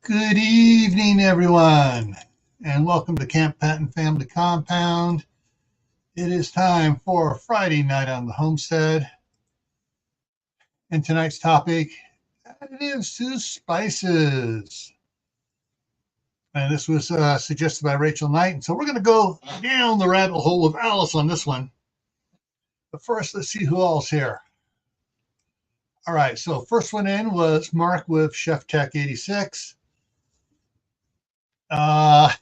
Good evening, everyone, and welcome to Camppatton Family Compound. It is time for Friday night on the Homestead, and tonight's topic, Additives to Spices. And this was suggested by Rachel Knight, and so we're going to go down the rabbit hole with Alice on this one. But first, let's see who all's here. All right, so first one in was Mark with Chef Tech 86. I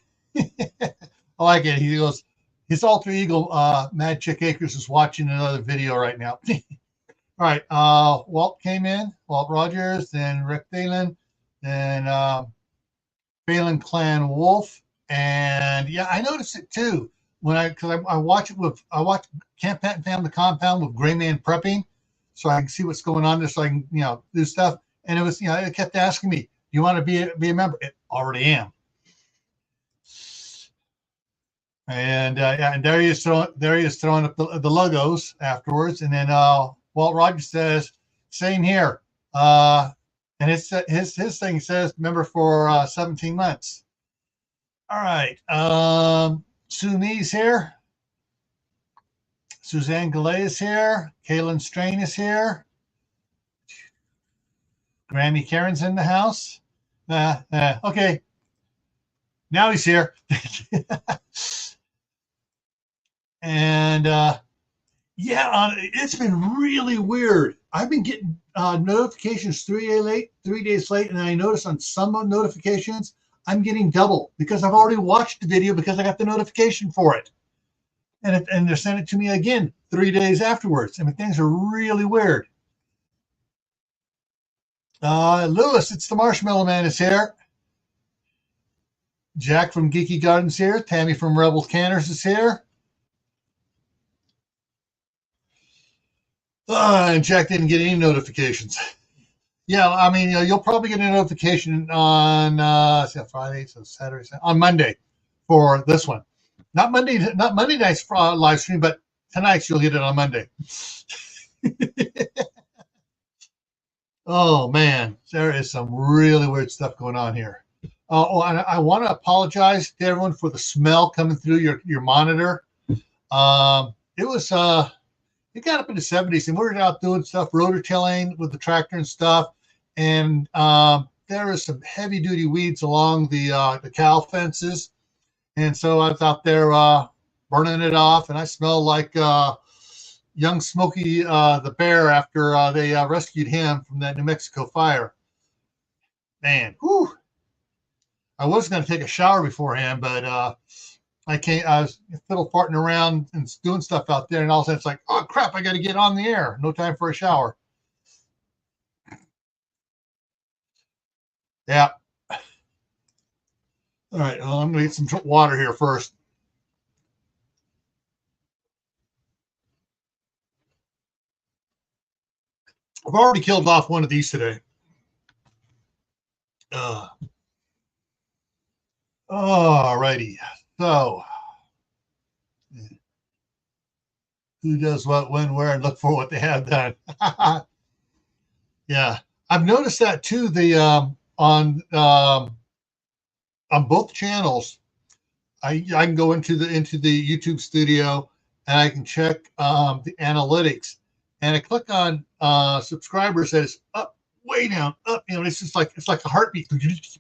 like it. He goes, his alter ego, Mad Chick Acres, is watching another video right now. All right. Walt came in, Walt Rogers, then Rick Phelan, then Phelan Clan Wolf. And yeah, I noticed it too when I watch Camppatton Family Compound with Gray Man Prepping, so I can see what's going on there, so I can do stuff. And it was it kept asking me, "Do you want to be a member?" It already am. And and there he is throwing up the logos afterwards. And then Walt Rogers says, "Same here." And his thing says, "Member for 17 months." All right. Sue Mee's here. Suzanne Galley is here. Kaylin Strain is here. Grammy Karen's in the house. Okay. Now he's here. And it's been really weird. I've been getting notifications 3 days late, and I notice on some notifications I'm getting double because I've already watched the video because I got the notification for it, and they're sending it to me again 3 days afterwards. I mean, things are really weird. Lewis, it's the Marshmallow Man, is here. Jack from Geeky Gardens here. Tammy from Rebel Canners is here. And Jack didn't get any notifications. Yeah, I mean, you'll probably get a notification on Friday, so Saturday, on Monday for this one. Not Monday night's live stream, but tonight's you'll get it on Monday. Oh man, there is some really weird stuff going on here. And I want to apologize to everyone for the smell coming through your monitor. It was it got up in the 70s, and we were out doing stuff, rotor-tilling with the tractor and stuff, and there was some heavy-duty weeds along the cow fences, and so I was out there burning it off, and I smelled like young Smokey the bear after they rescued him from that New Mexico fire. Man, whew. I was going to take a shower beforehand, but I was fiddle farting around and doing stuff out there, and all of a sudden it's like, oh crap, I got to get on the air. No time for a shower. Yeah. All right, well, I'm going to get some water here first. I've already killed off one of these today. All righty. So, who does what, when, where, and look for what they have done. Yeah, I've noticed that too. On both channels, I can go into the YouTube studio and I can check the analytics, and I click on subscribers that is up, way down, up. It's just like a heartbeat.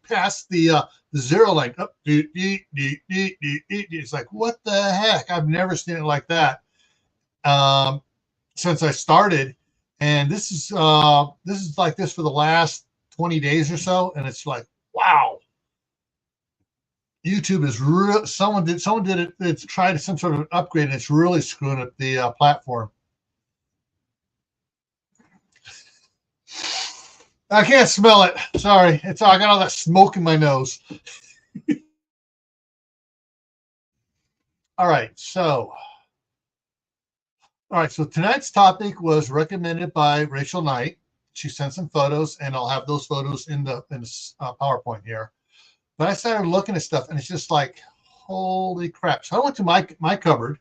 Past the zero line, up. It's like, what the heck? I've never seen it like that since I started, and this is like this for the last 20 days or so, and it's like, wow. YouTube is real. Someone did it. It's tried some sort of an upgrade, and it's really screwing up the platform. I can't smell it. Sorry, I got all that smoke in my nose. All right, so tonight's topic was recommended by Rachel Knight. She sent some photos, and I'll have those photos in the PowerPoint here. But I started looking at stuff, and it's just like, holy crap. So I went to my cupboard,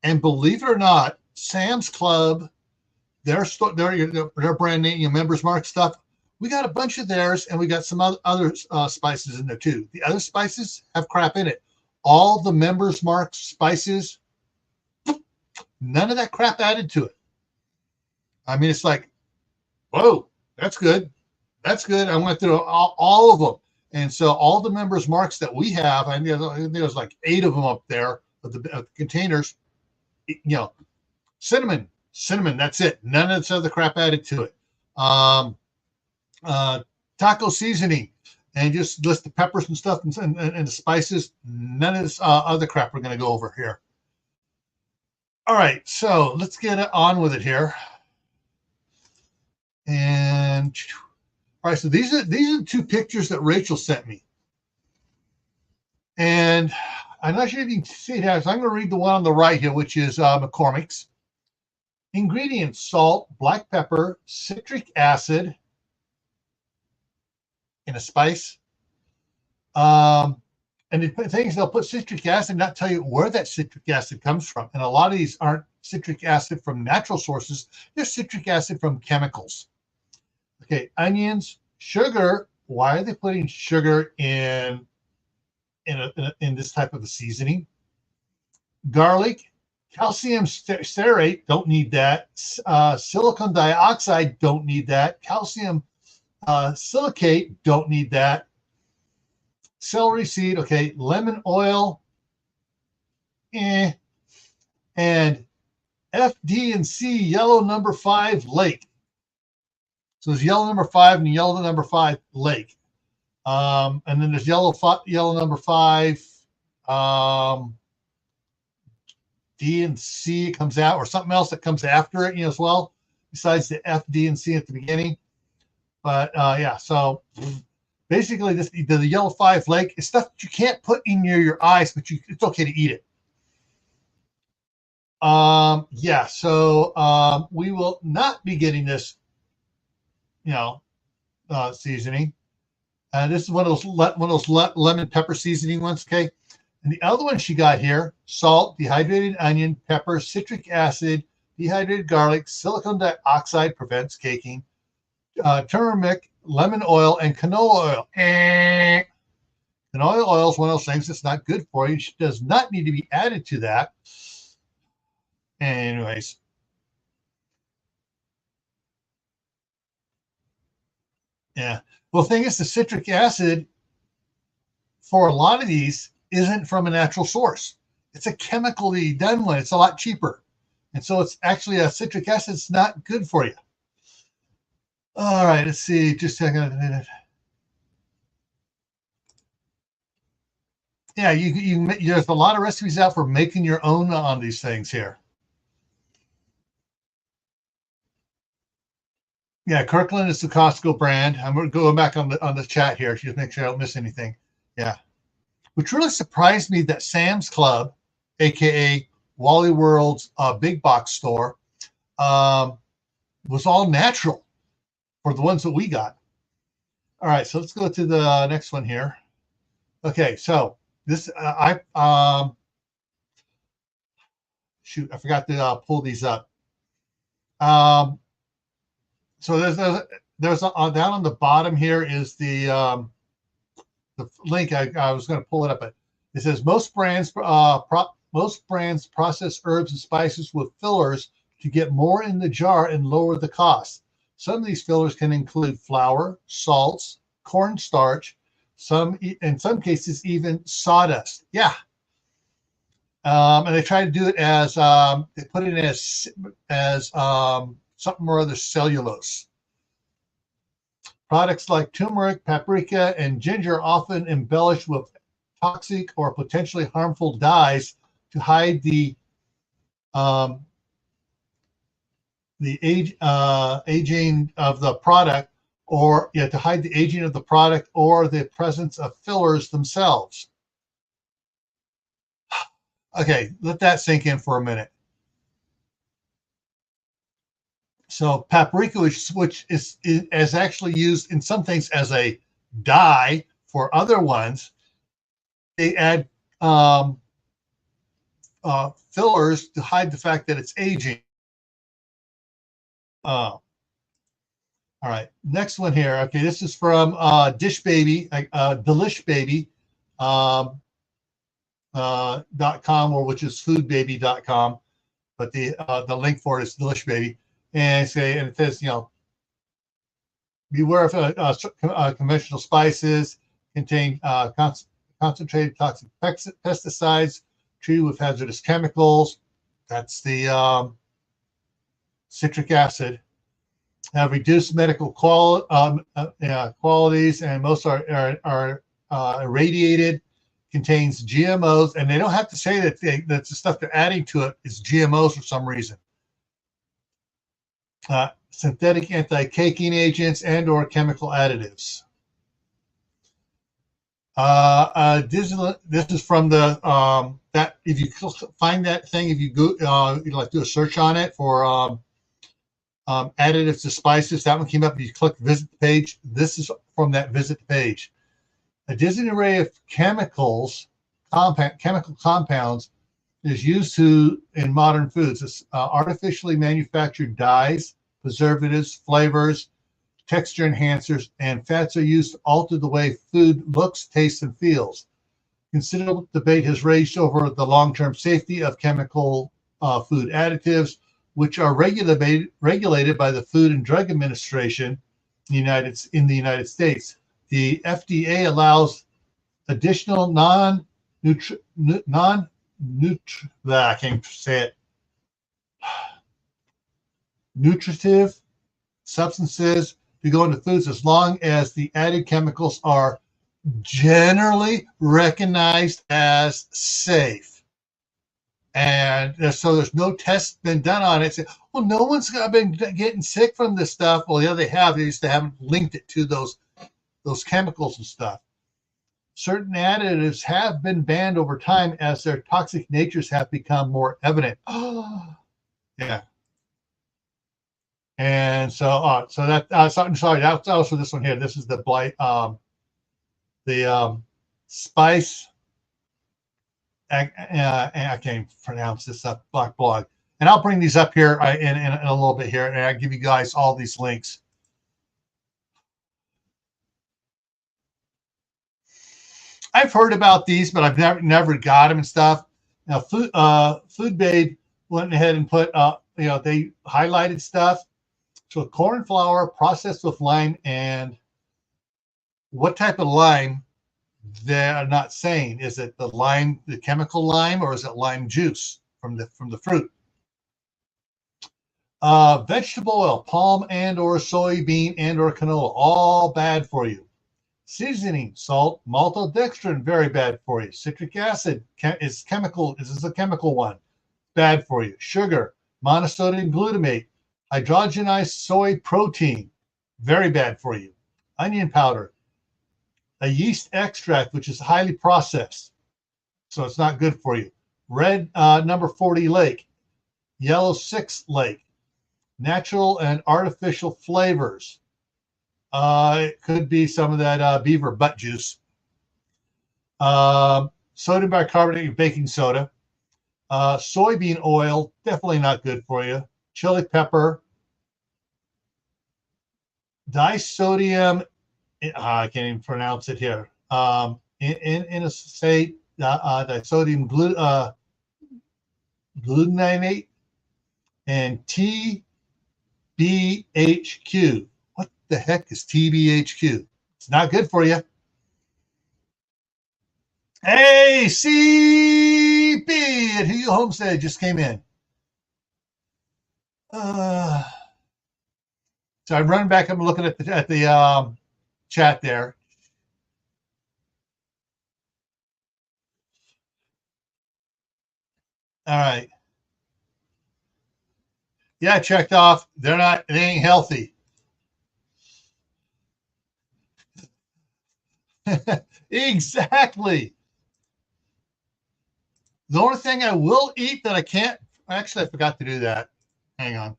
and believe it or not, Sam's Club, their brand name, Members Mark stuff, We got a bunch of theirs, and we got some other spices in there too. The other spices have crap in it. All the Members Mark spices, none of that crap added to it. I mean, it's like, whoa, that's good. That's good. I went through all of them. And so all the Members Marks that we have, I think there's like 8 of them up there of the containers, cinnamon, that's it. None of this other crap added to it. Taco seasoning, and just list the peppers and stuff and the spices. None of this other crap we're going to go over here. All right, so let's get on with it here. And all right, so these are the 2 pictures that Rachel sent me. And I'm not sure if you can see it here. So I'm going to read the one on the right here, which is McCormick's. Ingredients: salt, black pepper, citric acid in a spice. And the things, they'll put citric acid and not tell you where that citric acid comes from. And a lot of these aren't citric acid from natural sources. They're citric acid from chemicals. Okay, onions, sugar. Why are they putting sugar in this type of a seasoning? Garlic, calcium stearate, don't need that. Silicon dioxide, don't need that. Calcium silicate, don't need that. Celery seed, okay. Lemon oil, and FD and C, yellow number 5 lake. So there's yellow number 5 and yellow number 5 lake. And then there's yellow number 5 D and C comes out, or something else that comes after it, as well, besides the F, D, and C at the beginning. But yeah, so basically the yellow 5 lake is stuff that you can't put in your eyes, but it's okay to eat it. Yeah, so we will not be getting this, seasoning. This is one of those lemon pepper seasoning ones, okay? And the other one she got here: salt, dehydrated onion, pepper, citric acid, dehydrated garlic, silicon dioxide prevents caking, turmeric, lemon oil, and canola oil. Canola oil is one of those things that's not good for you. It does not need to be added to that. Anyways. Yeah. Well, the thing is, the citric acid for a lot of these isn't from a natural source. It's a chemically done one. It's a lot cheaper. And so it's actually a citric acid. It's not good for you. All right, let's see. Just a minute. Yeah, there's a lot of recipes out for making your own on these things here. Yeah, Kirkland is the Costco brand. I'm going to go back on the chat here just make sure I don't miss anything. Yeah. Which really surprised me that Sam's Club, aka Wally World's big box store, was all natural for the ones that we got. All right, so let's go to the next one here. Okay, so this shoot, I forgot to pull these up. So there's down on the bottom here is the link. I was going to pull it up. It says most brands process herbs and spices with fillers to get more in the jar and lower the cost. Some of these fillers can include flour, salts, cornstarch, in some cases even sawdust. Yeah. And they try to do it as they put it as something or other cellulose. Products like turmeric, paprika, and ginger often embellished with toxic or potentially harmful dyes to hide the aging of the product, or to hide the aging of the product or the presence of fillers themselves. Okay, let that sink in for a minute. So paprika, which is actually used in some things as a dye for other ones, they add fillers to hide the fact that it's aging. All right, next one here. Okay, this is from Dish Baby, Delish Baby, .com, or which is foodbaby.com, but the link for it is Delish Baby, and it says, beware of conventional spices contain concentrated toxic pesticides treated with hazardous chemicals. That's the citric acid. Have reduced medical qualities, and most are irradiated. Contains GMOs, and they don't have to say that that's the stuff they're adding to it is GMOs for some reason. Synthetic anti-caking agents and/or chemical additives. This is from the that if you find that thing, if you go do a search on it for additives to spices, that one came up. If you click visit the page, this is from that visit page. A dizzying array of chemical compounds is used in modern foods. It's, artificially manufactured dyes, preservatives, flavors, texture enhancers, and fats are used to alter the way food looks, tastes, and feels. Considerable debate has raged over the long-term safety of chemical food additives, which are regulated by the Food and Drug Administration in the United States. The FDA allows additional nutritive substances to go into foods as long as the added chemicals are generally recognized as safe. And so there's no test been done on it. Say, well, no one's been getting sick from this stuff. Well, yeah, they have. They just haven't linked it to those chemicals and stuff. Certain additives have been banned over time as their toxic natures have become more evident. Oh, yeah. And so, sorry, that was for this one here. This is the spice. I can't even pronounce this up. Black blog, and I'll bring these up here in a little bit here, and I'll give you guys all these links. I've heard about these, but I've never got them and stuff. Now, Food Babe went ahead and put they highlighted stuff. So corn flour processed with lime, and what type of lime they're not saying. Is it the lime, the chemical lime, or is it lime juice from the fruit? Vegetable oil, palm and/or soybean and/or canola, all bad for you. Seasoning, salt, maltodextrin, very bad for you. Citric acid is chemical. This is a chemical one, bad for you. Sugar, monosodium glutamate, hydrogenized soy protein, very bad for you. Onion powder, a yeast extract, which is highly processed, so it's not good for you. Red number 40 lake, yellow 6 lake, natural and artificial flavors. It could be some of that beaver butt juice. Sodium bicarbonate, baking soda. Soybean oil, definitely not good for you. Chili pepper. Disodium, I can't even pronounce it here. Inostate, disodium glutamate, and TBHQ. What the heck is TBHQ? It's not good for you. Hey, CB at Homestead just came in. So I'm running back. I'm looking at the chat there. All right. Yeah, I checked off. They ain't healthy. Exactly. The only thing I will eat that I can't, actually, I forgot to do that. Hang on.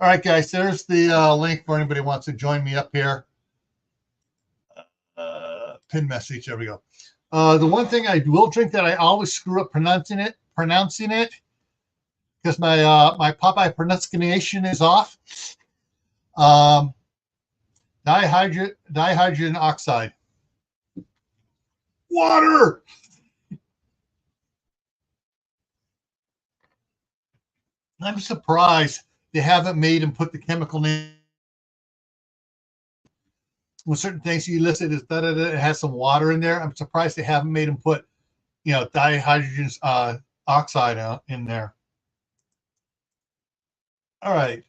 All right, guys, there's the link for anybody who wants to join me up here. Pin message, there we go. The one thing I will drink that I always screw up pronouncing it, because my Popeye pronunciation is off. Um, dihydrogen oxide. Water. I'm surprised they haven't made him put the chemical name. When certain things you listed as it has some water in there. I'm surprised they haven't made him put, dihydrogen oxide in there. All right.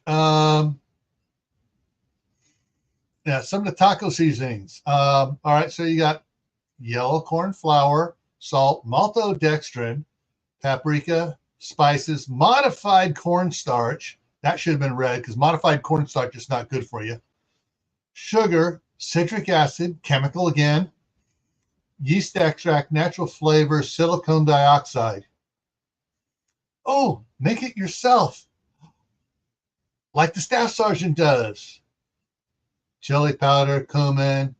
Yeah, some of the taco seasonings. All right, so you got yellow corn flour, salt, maltodextrin, paprika, spices, modified cornstarch. That should have been red because modified cornstarch is not good for you. Sugar, citric acid, chemical again, yeast extract, natural flavor, silicone dioxide. Oh, make it yourself, like the staff sergeant does. Chili powder, cumin,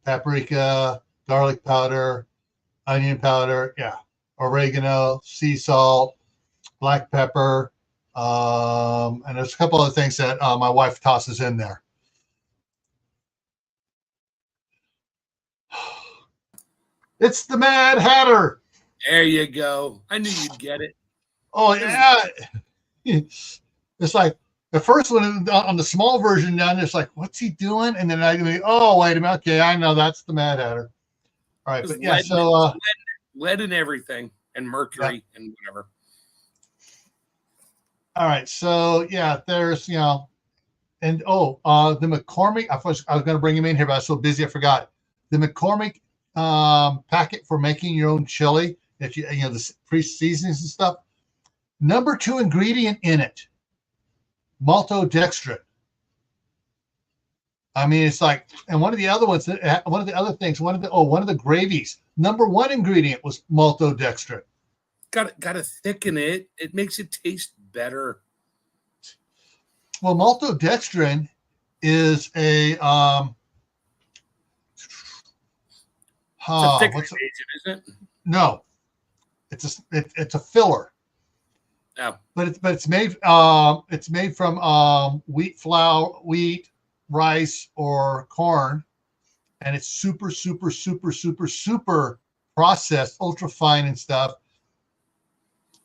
paprika, garlic powder, onion powder, oregano, sea salt, black pepper, and there's a couple other things that my wife tosses in there. It's the Mad Hatter. There you go. I knew you'd get it. Oh, yeah. It's like the first one on the small version down there, it's like, what's he doing? And then I go, oh, wait a minute. Okay, I know that's the Mad Hatter. All right, but yeah, so lead and everything, and mercury and whatever. All right, so yeah, there's and the McCormick. I was going to bring him in here, but I was so busy I forgot. The McCormick packet for making your own chili, that the pre-seasonings and stuff. Number 2 ingredient in it, maltodextrin. I mean, it's like, and one of the other gravies, number 1 ingredient was maltodextrin. Got to thicken it. It makes it taste better. Well, maltodextrin is a it's a thicker agent, isn't it? No, it's a filler. Oh. But it's made from wheat flour, wheat, rice, or corn, and it's super processed, ultra fine and stuff.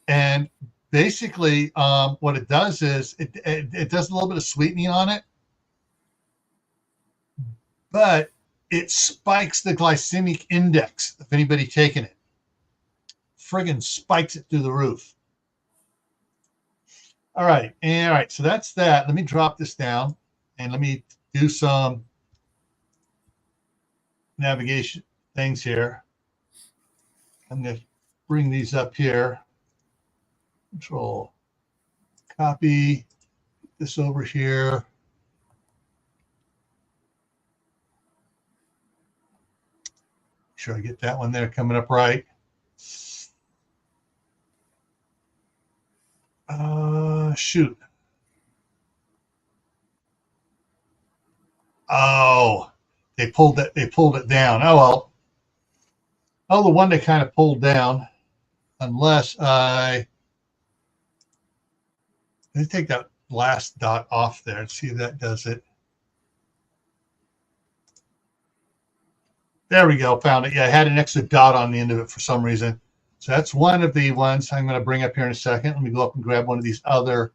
And basically, what it does is it does a little bit of sweetening on it, but it spikes the glycemic index of anybody taking it. Friggin' spikes it through the roof. All right, so that's that. Let me drop this down and let me do some navigation things here. I'm going to bring these up here. Control, copy this over here. Make sure I get that one there coming up right. Shoot. Oh, they pulled it down. Oh well. Oh, the one they kind of pulled down, unless let me take that last dot off there and see if that does it. There we go. Found it. Yeah, I had an extra dot on the end of it for some reason. So that's one of the ones I'm going to bring up here in a second. Let me go up and grab one of these other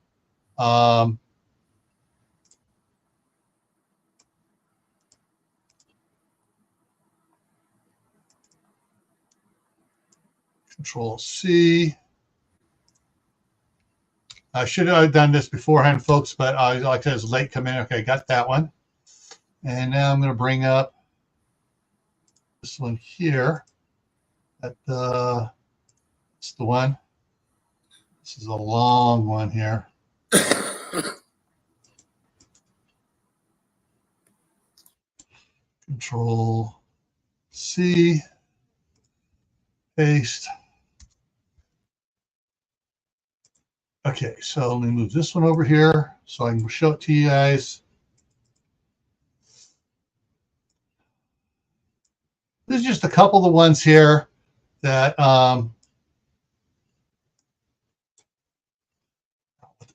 Control C. I should have done this beforehand, folks, but like I said, it was late coming in. Okay, got that one. And now I'm going to bring up this one here. It's the one. This is a long one here. Control C. Paste. Okay, so let me move this one over here so I can show it to you guys. There's just a couple of the ones here that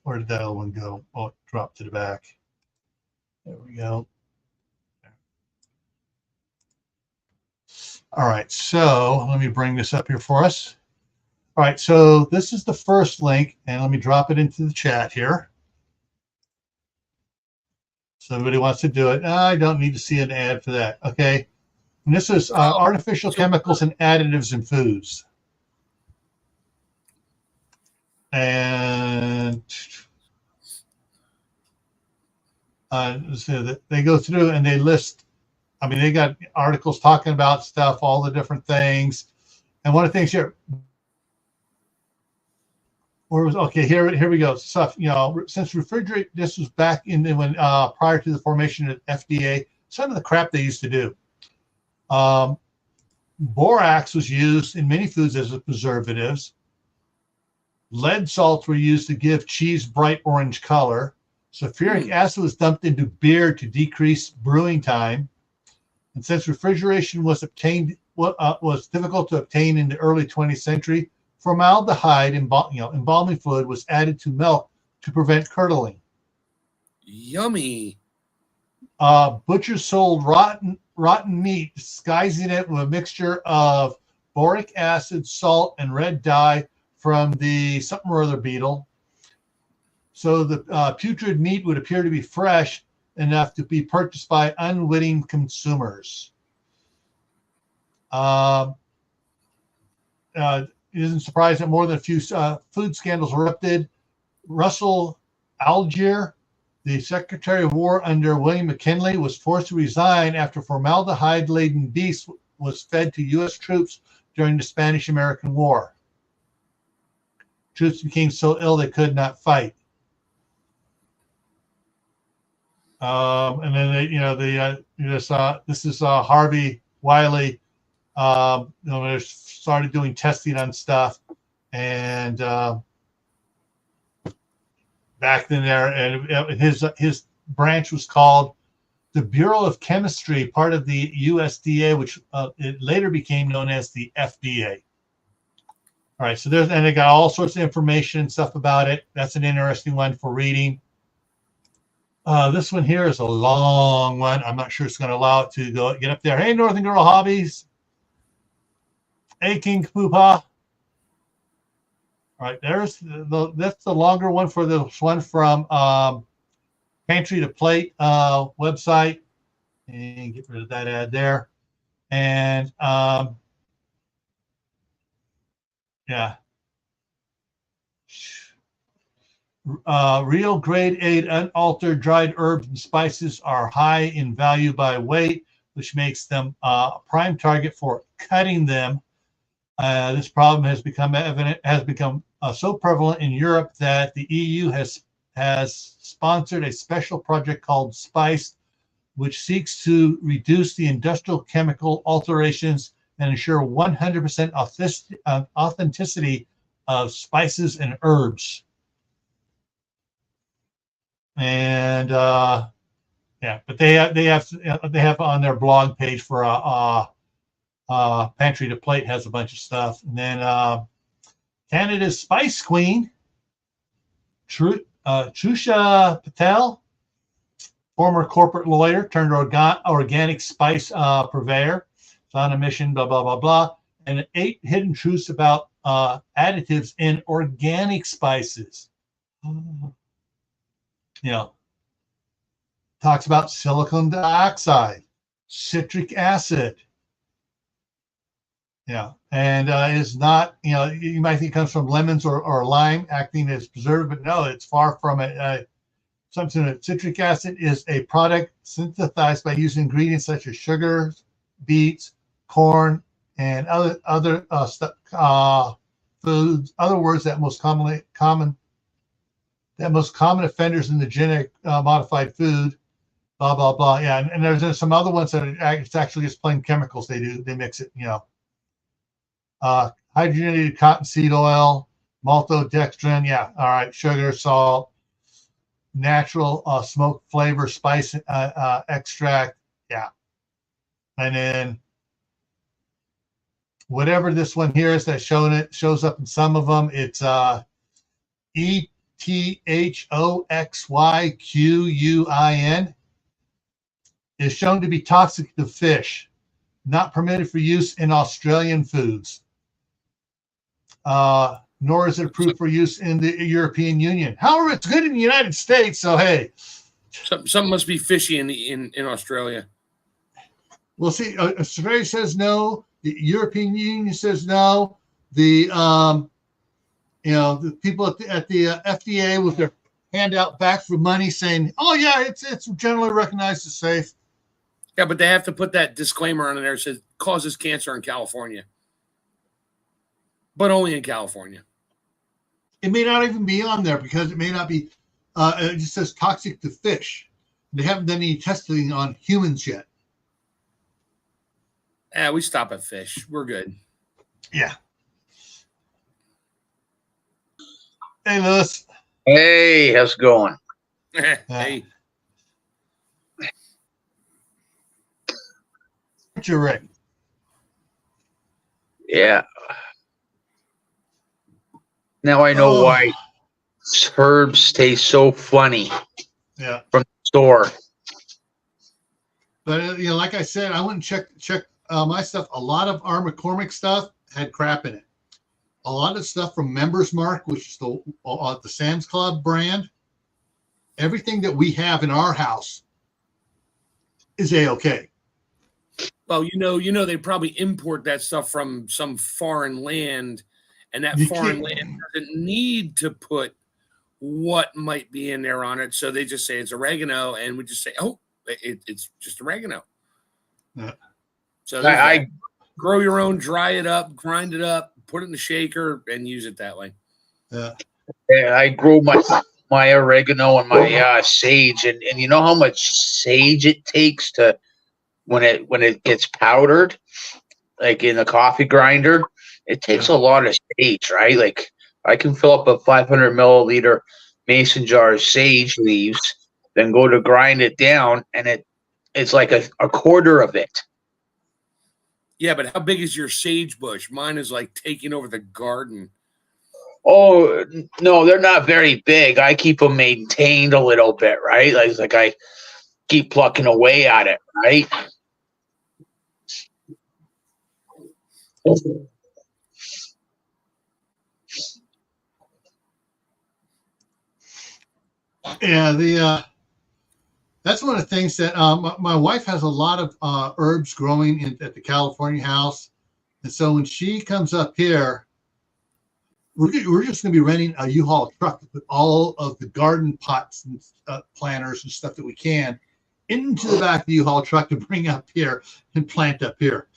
Where did that other one go? Oh, it dropped to the back. There we go. All right, so let me bring this up here for us. All right, so this is the first link, and let me drop it into the chat here. So everybody wants to do it. I don't need to see an ad for that. Okay, and this is artificial chemicals and additives in foods. And so they go through and they list, I mean, they got articles talking about stuff, all the different things. And one of the things here, where was okay? Here we go. Stuff, you know, since refrigerate, this was back in when prior to the formation of FDA. Some of the crap they used to do. Borax was used in many foods as a preservatives. Lead salts were used to give cheese bright orange color. Sulfuric acid was dumped into beer to decrease brewing time. And since refrigeration was difficult to obtain in the early 20th century, formaldehyde embalming fluid was added to milk to prevent curdling. Yummy. Butchers sold rotten meat, disguising it with a mixture of boric acid, salt, and red dye from the something or other beetle. So the putrid meat would appear to be fresh enough to be purchased by unwitting consumers. It isn't surprising that more than a few food scandals erupted. Russell Algier, the Secretary of War under William McKinley, was forced to resign after formaldehyde-laden beef was fed to U.S. troops during the Spanish-American War. Troops became so ill they could not fight. And then this is Harvey Wiley. They started doing testing on stuff, and back then there, and his branch was called the Bureau of Chemistry, part of the USDA, which it later became known as the FDA. All right, so and they got all sorts of information and stuff about it. That's an interesting one for reading. This one here is a long one. I'm not sure it's going to allow it to get up there. Hey, Northern Girl Hobbies. Hey, King Poopa. All right, that's the longer one for this one from Pantry to Plate website. And get rid of that ad there. And yeah. Real grade 8 unaltered dried herbs and spices are high in value by weight, which makes them a prime target for cutting them. This problem has become so prevalent in Europe that the EU has sponsored a special project called SPICE, which seeks to reduce the industrial chemical alterations and ensure 100% authenticity of spices and herbs. And but they have on their blog page for Pantry to Plate has a bunch of stuff. And then Canada's Spice Queen, Trusha Patel, former corporate lawyer turned organic spice purveyor, is on a mission, blah, blah, blah, blah. And 8 hidden truths about additives in organic spices. Talks about silicon dioxide, citric acid. And is not, you might think it comes from lemons or lime acting as preservative, but no, it's far from it. Something. Citric acid is a product synthesized by using ingredients such as sugar, beets, corn, and other foods. Other words that most common offenders in the genetic modified food. Blah blah blah. Yeah, and there's some other ones that it's actually just plain chemicals. They mix it. Hydrogenated cottonseed oil, maltodextrin. Yeah, all right. Sugar, salt, natural smoke flavor, spice extract. Yeah, and then whatever this one here is that shows up in some of them. It's THOXYQUIN, is shown to be toxic to fish, not permitted for use in Australian foods. Nor is it approved for use in the European Union. However, it's good in the United States, so hey. Something must be fishy in Australia. We'll see. Australia says no. The European Union says no. The the people at the FDA with their hand out back for money saying, "Oh yeah, it's generally recognized as safe." Yeah, but they have to put that disclaimer on there that says causes cancer in California, but only in California. It may not even be on there because it may not be. It just says toxic to fish. They haven't done any testing on humans yet. Yeah, we stop at fish. We're good. Yeah. Hey, Lewis. Hey, how's it going? Hey. You're right. Yeah. Now I know why herbs taste so funny. Yeah. From the store. But like I said, I went and checked my stuff. A lot of our McCormick stuff had crap in it. A lot of stuff from Members Mark, which is the Sam's Club brand. Everything that we have in our house is A-okay. Well, they probably import that stuff from some foreign land, and that foreign land doesn't need to put what might be in there on it. So they just say it's oregano, and we just say, oh, it's just oregano. Yeah. So I grow your own, dry it up, grind it up, put it in the shaker, and use it that way. Yeah. Yeah, I grow my oregano and my sage, and you know how much sage it takes to when it gets powdered, like in a coffee grinder. It takes a lot of sage, right? Like I can fill up a 500 milliliter mason jar of sage leaves, then go to grind it down, and it's like a quarter of it. Yeah, but how big is your sage bush? Mine is like taking over the garden. Oh, no, they're not very big. I keep them maintained a little bit, right? Like I keep plucking away at it, right? Yeah, that's one of the things that my wife has a lot of herbs growing at the California house. And so when she comes up here, we're just going to be renting a U-Haul truck to put all of the garden pots and planters and stuff that we can into the back of the U-Haul truck to bring up here and plant up here.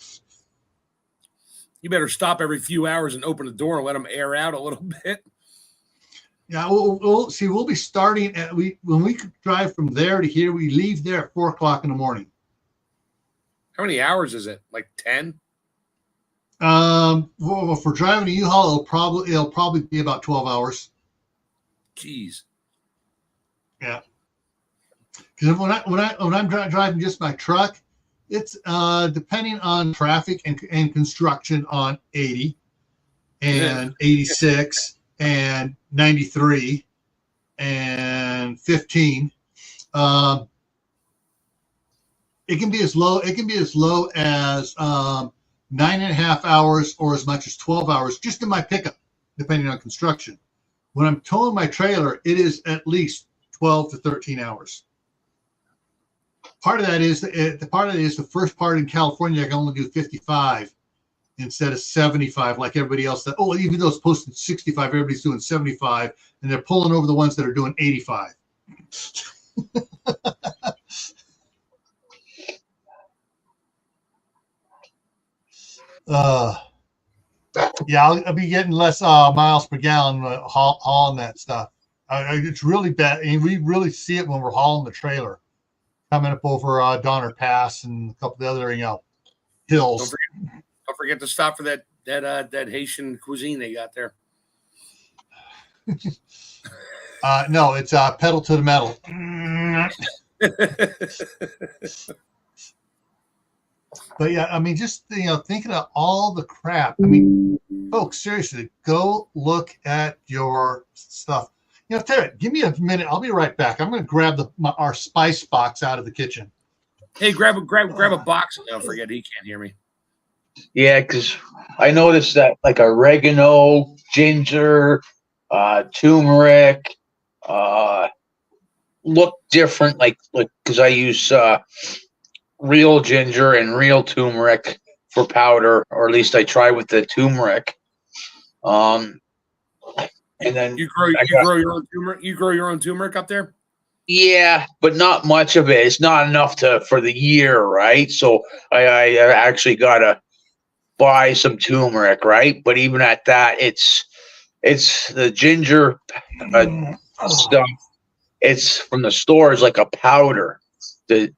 You better stop every few hours and open the door and let them air out a little bit. Yeah, we'll be starting when we drive from there to here. We leave there at 4:00 in the morning. How many hours is it? Like 10? Well, for driving a U-Haul, it'll probably be about 12 hours. Jeez. Yeah. Because when I'm driving just my truck, it's depending on traffic and construction on 80 and 86 and 93 and 15. It can be as low as 9.5 hours or as much as 12 hours just in my pickup, depending on construction. When I'm towing my trailer, it is at least 12 to 13 hours. Part of that is the first part in California, I can only do 55 instead of 75 like everybody else. Even though it's posted 65, everybody's doing 75, and they're pulling over the ones that are doing 85. Yeah, I'll be getting less miles per gallon hauling that stuff. It's really bad, and we really see it when we're hauling the trailer coming up over Donner Pass and a couple of the other hills. Don't forget to stop for that Haitian cuisine they got there. No, it's pedal to the metal. But yeah, I mean, just thinking of all the crap. I mean, folks, seriously, go look at your stuff. Tell you, give me a minute. I'll be right back. I'm going to grab our spice box out of the kitchen. Hey, grab a box. Oh, forget he can't hear me. Yeah, because I noticed that like oregano, ginger, turmeric, look different. Like because I use real ginger and real turmeric for powder, or at least I try with the turmeric. And then you grow your own turmeric. You grow your own turmeric up there. Yeah, but not much of it. It's not enough for the year, right? So I actually gotta buy some turmeric, right? But even at that, it's the ginger stuff. It's from the stores like a powder. The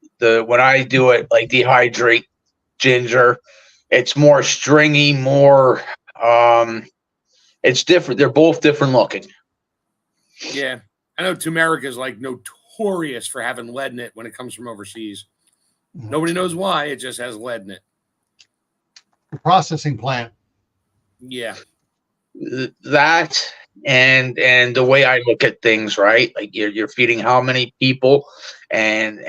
when I do it like dehydrate ginger, it's more stringy, more it's different. They're both different looking. Yeah. I know turmeric is like notorious for having lead in it when it comes from overseas. Nobody knows why. It just has lead in it. The processing plant. Yeah. That and the way I look at things, right? Like you're feeding how many people, and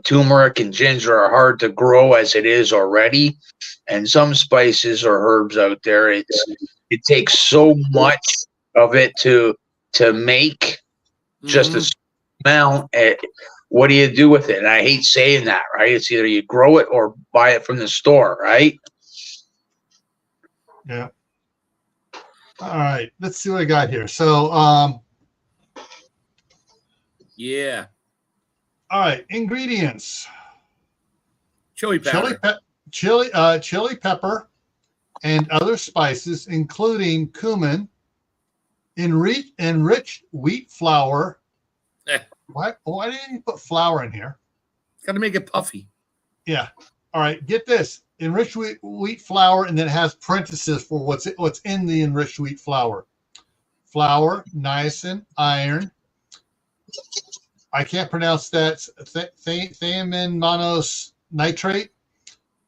turmeric and ginger are hard to grow as it is already, and some spices or herbs out there, it takes so much of it to make just a smell. What do you do with it? And I hate saying that, right? It's either you grow it or buy it from the store, right? Yeah. All right, let's see what I got here. So, yeah. All right, ingredients: chili powder, chili pepper, and other spices, including cumin, enriched wheat flour. Why didn't you put flour in here? Got to make it puffy. Yeah. All right, get this. Enriched wheat flour, and then it has parentheses for what's in the enriched wheat flour. Flour, niacin, iron. I can't pronounce that. Thiamine monosnitrate,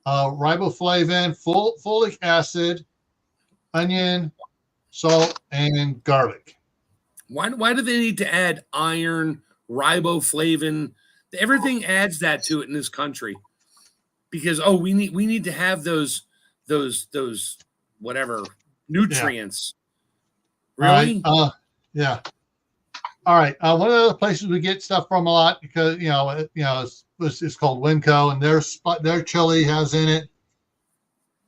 riboflavin, folic acid, onion, salt, and garlic. Why do they need to add iron, riboflavin? Everything adds that to it in this country. Because we need to have those whatever nutrients. Yeah. Really? Yeah. All right. One of the places we get stuff from a lot, because it's called Winco, and their chili has in it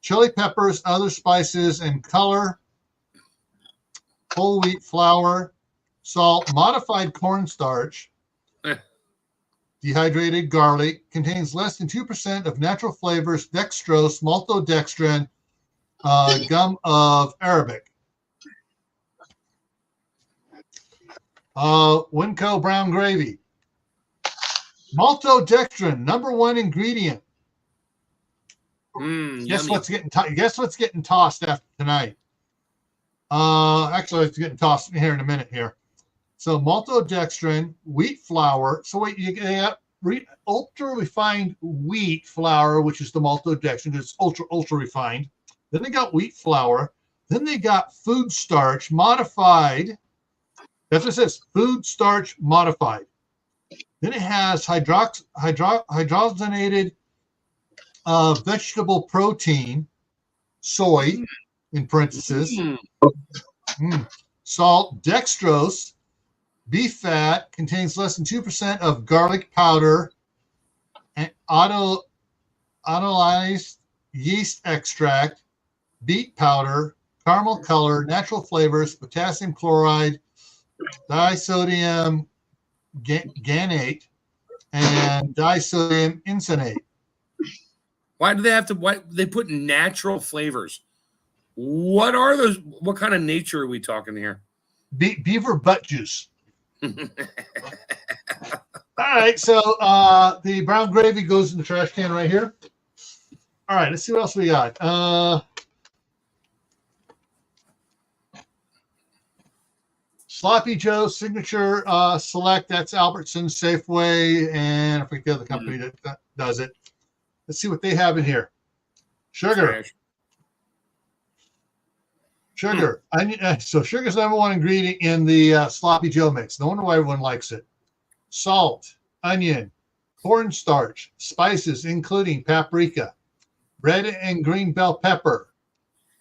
chili peppers, other spices, and color, whole wheat flour, salt, modified cornstarch. Dehydrated garlic, contains less than 2% of natural flavors, dextrose, maltodextrin, gum of Arabic. Winco brown gravy. Maltodextrin, #1 ingredient. Guess what's getting tossed after tonight? Actually, it's getting tossed here in a minute here. So maltodextrin, wheat flour. So wait, you got ultra refined wheat flour, which is the maltodextrin. It's ultra refined. Then they got wheat flour. Then they got food starch modified. That's what it says, food starch modified. Then it has hydrogenated vegetable protein, soy, in parentheses. Salt, dextrose. Beef fat, contains less than 2% of garlic powder, and autolyzed yeast extract, beet powder, caramel color, natural flavors, potassium chloride, disodium gannate, and disodium incinate. Why do they have to? Why they put natural flavors? What are those? What kind of nature are we talking here? Beaver butt juice. All right, so the brown gravy goes in the trash can right here. All right, let's see what else we got. Sloppy Joe signature select. That's Albertsons, Safeway, and I forget the other company that does it. Let's see what they have in here. Sugar, Sugar. So sugar's number one ingredient in the sloppy Joe mix. No wonder why everyone likes it. Salt, onion, cornstarch, spices including paprika, red and green bell pepper,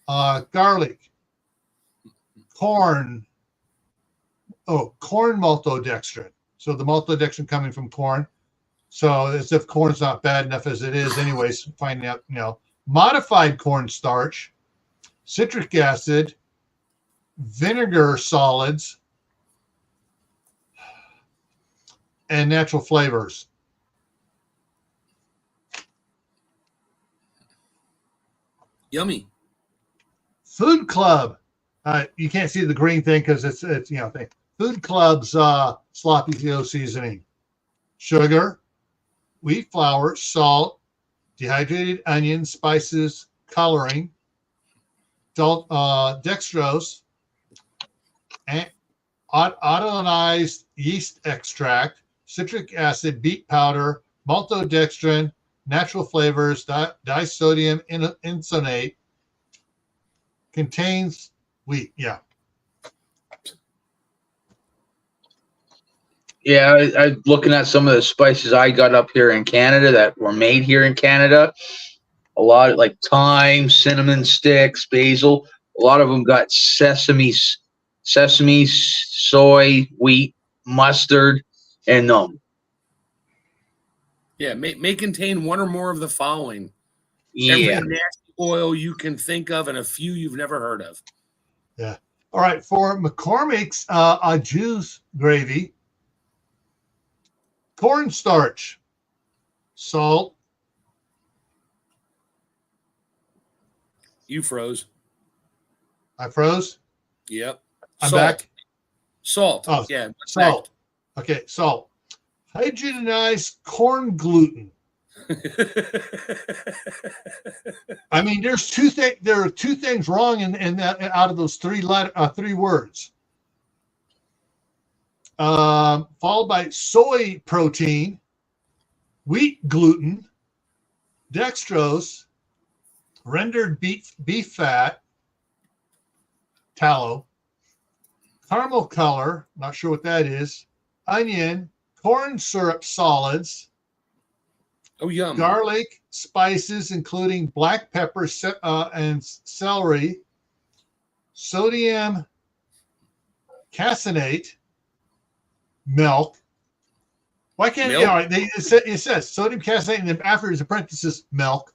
garlic, corn maltodextrin. So the maltodextrin coming from corn. So as if corn's not bad enough as it is, anyways, finding out, modified cornstarch, citric acid, vinegar solids, and natural flavors. Yummy. Food Club. You can't see the green thing because it's thing. Food Club's sloppy Joe seasoning. Sugar, wheat flour, salt, dehydrated onion, spices, coloring, dextrose, and iodized yeast extract, citric acid, beet powder, maltodextrin, natural flavors, disodium isonate, contains wheat. Yeah. Yeah, I'm looking at some of the spices I got up here in Canada that were made here in Canada. A lot of like thyme, cinnamon sticks, basil. A lot of them got sesame, soy, wheat, mustard, and Yeah, may contain one or more of the following. yeah. Every nasty oil you can think of and a few you've never heard of. Yeah. All right. For McCormick's juice gravy, cornstarch, salt. You froze. I froze. Yep. I'm Salt. back. Salt. Oh, yeah. Salt. Okay. Salt. Hydrogenized corn gluten. I mean, there are two things wrong in that out of those three words. Followed by soy protein, wheat gluten, dextrose, rendered beef fat, tallow, caramel color, not sure what that is, onion, corn syrup solids, oh, yum. garlic, spices including black pepper and celery, sodium caseinate, milk. Why can't it says sodium caseinate and then after it's parenthesis milk,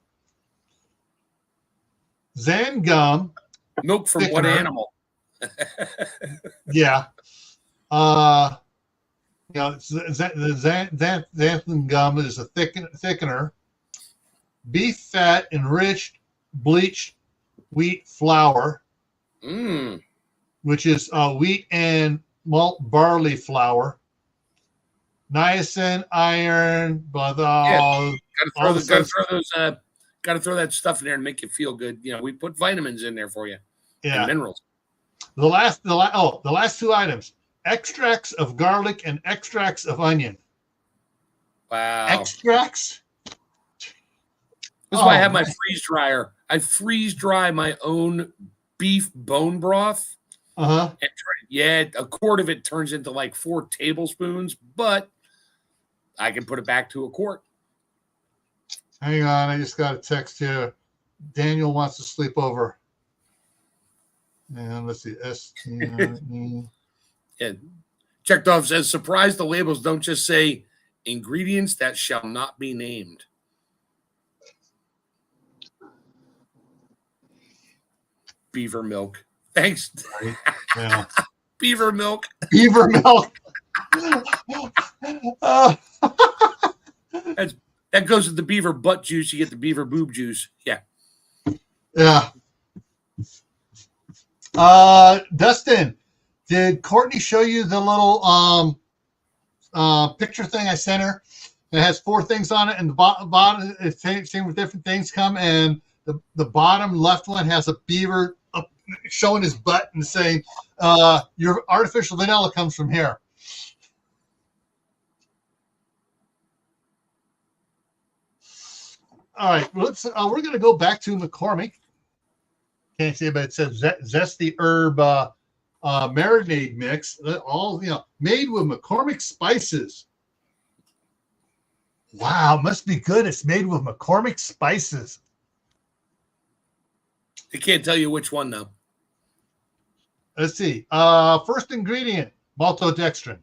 xanthan gum, milk from thickener. What animal? Yeah. The xanthan gum is a thickener. Beef fat enriched bleached wheat flour, which is wheat and malt barley flour. Niacin, iron, Gotta throw that stuff in there and make you feel good. We put vitamins in there for you. Yeah. And minerals. The last two items: extracts of garlic and extracts of onion. Wow. Extracts? This is why I have my freeze dryer. I freeze dry my own beef bone broth. Uh-huh. And a quart of it turns into like 4 tablespoons, but I can put it back to a quart. Hang on, I just got a text here. Daniel wants to sleep over. And let's see, S-T-I-E. Yeah. Checked off says, surprise, the labels don't just say ingredients that shall not be named. Beaver milk. Thanks. Yeah. Beaver milk. Beaver milk. That goes with the beaver butt juice. You get the beaver boob juice. Yeah. Yeah. Dustin, did Courtney show you the little picture thing I sent her? It has 4 things on it, and the bottom it's same with different things come, and the bottom left one has a beaver showing his butt and saying, "Your artificial vanilla comes from here." All right, let's. We're going to go back to McCormick. can't see it, but it says zesty herb marinade mix. All made with McCormick spices. Wow, must be good. It's made with McCormick spices. I can't tell you which one though. Let's see. First ingredient, maltodextrin.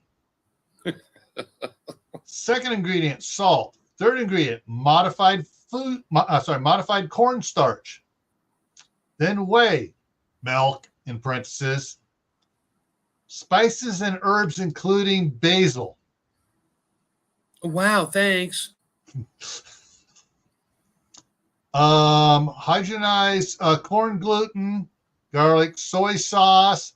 Second ingredient, salt. Third ingredient, modified cornstarch. Then whey, milk in parentheses. Spices and herbs including basil. Wow, thanks. Hydrogenized corn gluten, garlic, soy sauce,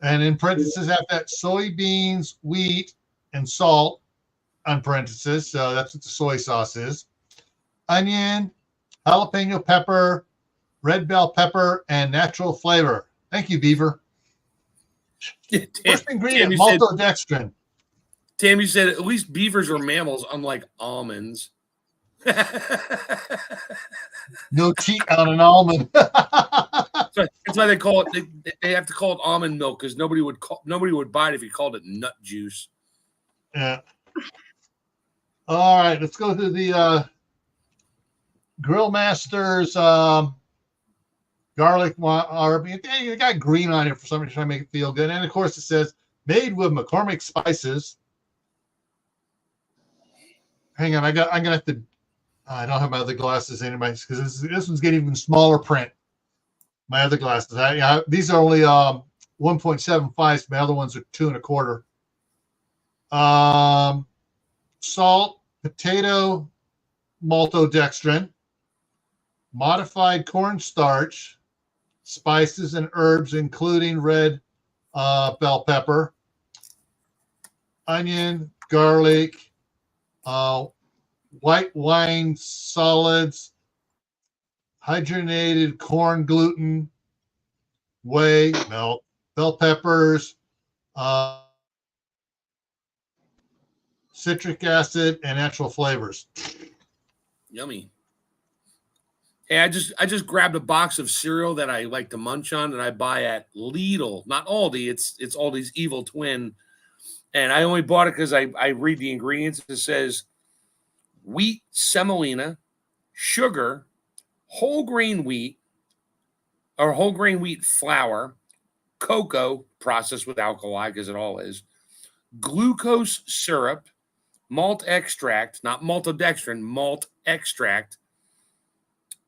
and in parentheses after that, soybeans, wheat, and salt on parentheses. So that's what the soy sauce is. Onion, jalapeno pepper, red bell pepper, and natural flavor. Thank you, Beaver. First ingredient, maltodextrin. Tammy said at least beavers are mammals, unlike almonds. No cheat on an almond. That's why they call it. They have to call it almond milk because nobody would buy it if you called it nut juice. Yeah. All right, let's go to the Grill Masters garlic. Or you got green on here for somebody trying to make it feel good, and of course it says made with McCormick spices. Hang on, I'm gonna have to. I don't have my other glasses anyway because this one's getting even smaller print. My other glasses, these are only 1.75. My other ones are 2 1/4. Salt, potato, maltodextrin, modified cornstarch, spices and herbs including red bell pepper, onion, garlic, white wine solids, hydrogenated corn gluten, whey, milk, bell peppers, citric acid, and natural flavors. Yummy. Hey, I just grabbed a box of cereal that I like to munch on that I buy at Lidl, not Aldi. It's Aldi's evil twin. And I only bought it because I read the ingredients. It says wheat semolina, sugar, whole grain wheat flour, cocoa processed with alkali because it all is, glucose syrup, malt extract, not maltodextrin, malt extract,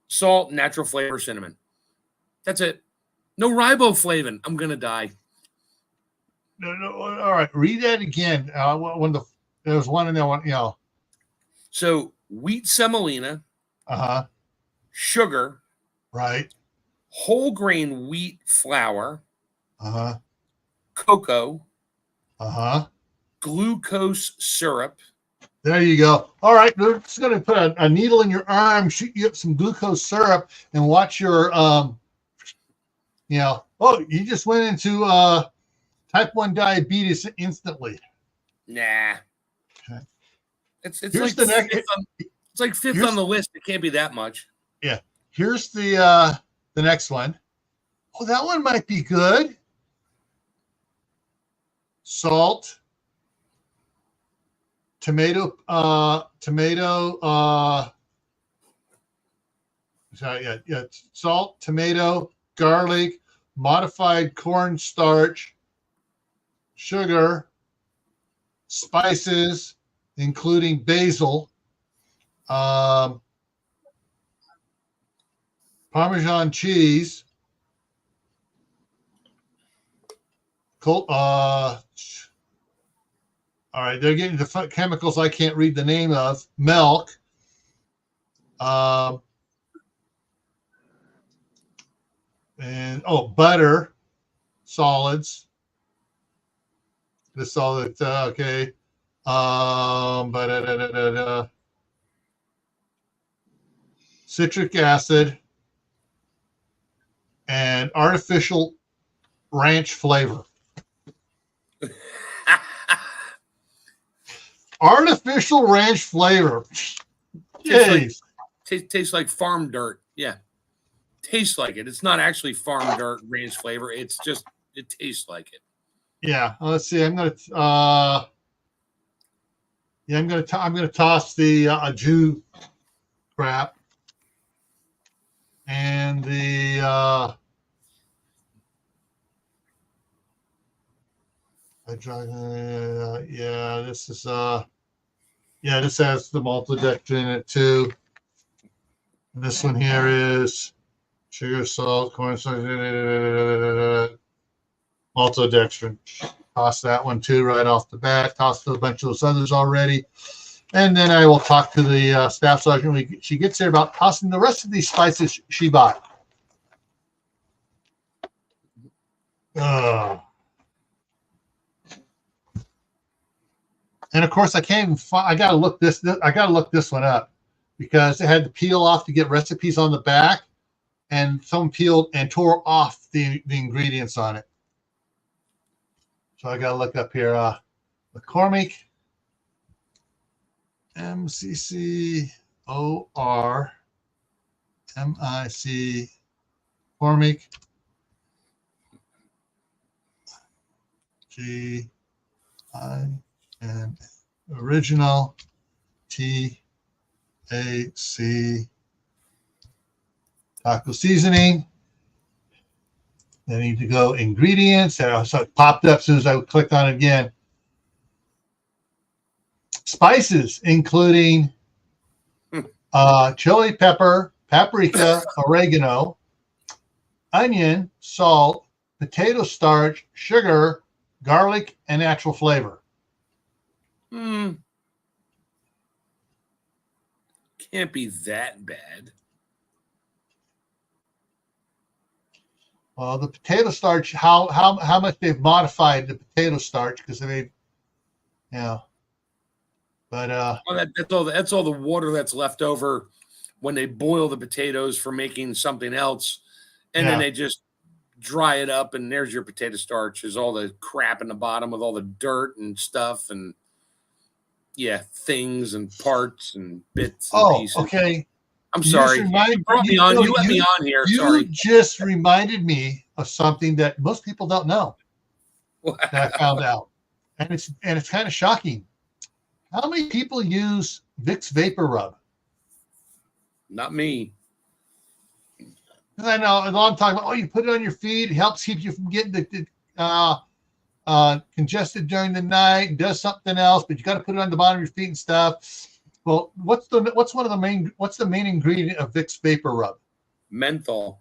salt, natural flavor, cinnamon. That's it. No riboflavin. I'm gonna die. No, all right, read that again. There was one in there. One, So wheat semolina, sugar, right, whole grain wheat flour, cocoa, glucose syrup. There you go. All right, we're just going to put a needle in your arm, shoot you up some glucose syrup, and watch your, you just went into type 1 diabetes instantly. Nah. Okay. It's like fifth on the list. It can't be that much. Yeah. Here's the next one. Oh, that one might be good. Salt, tomato, salt, tomato, garlic, modified cornstarch, sugar, spices, including basil, Parmesan cheese, all right, they're getting the chemicals I can't read the name of. Milk, and butter, solids. The solids, okay. Citric acid and artificial ranch flavor. Artificial ranch flavor. Tastes like farm dirt. Yeah. tastes like it. It's not actually farm dirt ranch flavor. It's just it tastes like it. Yeah. Let's see. I'm gonna toss the Jew crap and the this is this has the maltodextrin in it too. And this one here is sugar, salt, cornstarch, maltodextrin. Toss that one too right off the bat. Toss a bunch of those others already. And then I will talk to the staff sergeant when she gets there about tossing the rest of these spices she bought. And of course, I can't even find, I gotta look this one up because it had to peel off to get recipes on the back, and someone peeled and tore off the ingredients on it. So I gotta look up here. McCormick, MCCORMIC, McCormick, GI. And original TAC taco seasoning. I need to go ingredients. So it popped up as soon as I clicked on it again. Spices, including chili pepper, paprika, oregano, onion, salt, potato starch, sugar, garlic, and natural flavor. Can't be that bad. Well, the potato starch, how much they've modified the potato starch because they, but that's all the water that's left over when they boil the potatoes for making something else, and then they just dry it up, and there's your potato starch. There's all the crap in the bottom with all the dirt and stuff and things and parts and bits and pieces. Okay. I'm sorry. You brought me on. You let me on here. You just reminded me of something that most people don't know. That I found out, and it's kind of shocking. How many people use Vicks Vapor Rub? Not me. I know a lot of talking about. You put it on your feet. It helps keep you from getting the congested during the night. Does something else, but you got to put it on the bottom of your feet and stuff. Well, what's the main ingredient of Vicks Vapor Rub? Menthol.